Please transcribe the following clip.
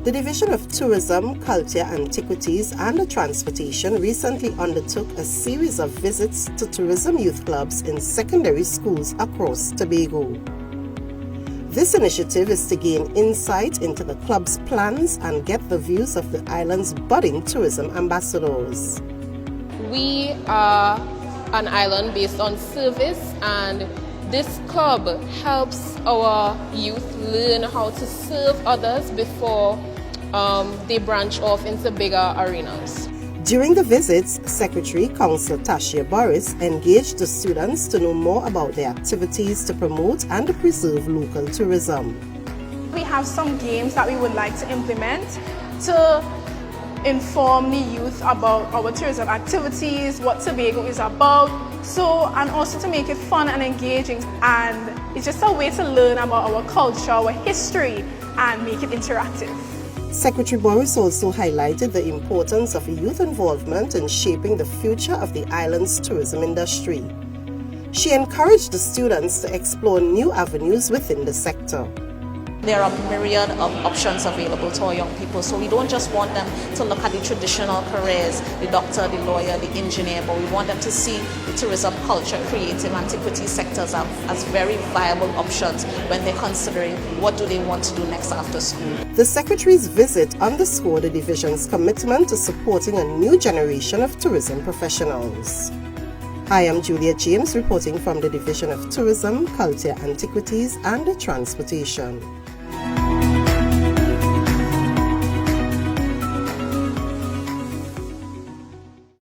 The Division of Tourism, Culture, Antiquities and Transportation recently undertook a series of visits to tourism youth clubs in secondary schools across Tobago. This initiative is to gain insight into the club's plans and get the views of the island's budding tourism ambassadors. We are an island based on service, and this club helps our youth learn how to serve others before they branch off into bigger arenas. During the visits, Secretary Councillor Tashia Burris engaged the students to know more about their activities to promote and preserve local tourism. We have some games that we would like to implement to inform the youth about our tourism activities, what Tobago is about, and also to make it fun and engaging. And it's just a way to learn about our culture, our history, and make it interactive. Secretary Burris also highlighted the importance of youth involvement in shaping the future of the island's tourism industry. She encouraged the students to explore new avenues within the sector. There are a myriad of options available to our young people, so we don't just want them to look at the traditional careers, the doctor, the lawyer, the engineer, but we want them to see the tourism, culture, creative, antiquity sectors as very viable options when they're considering what do they want to do next after school. The Secretary's visit underscored the Division's commitment to supporting a new generation of tourism professionals. Hi, I'm Julia James reporting from the Division of Tourism, Culture, Antiquities and Transportation.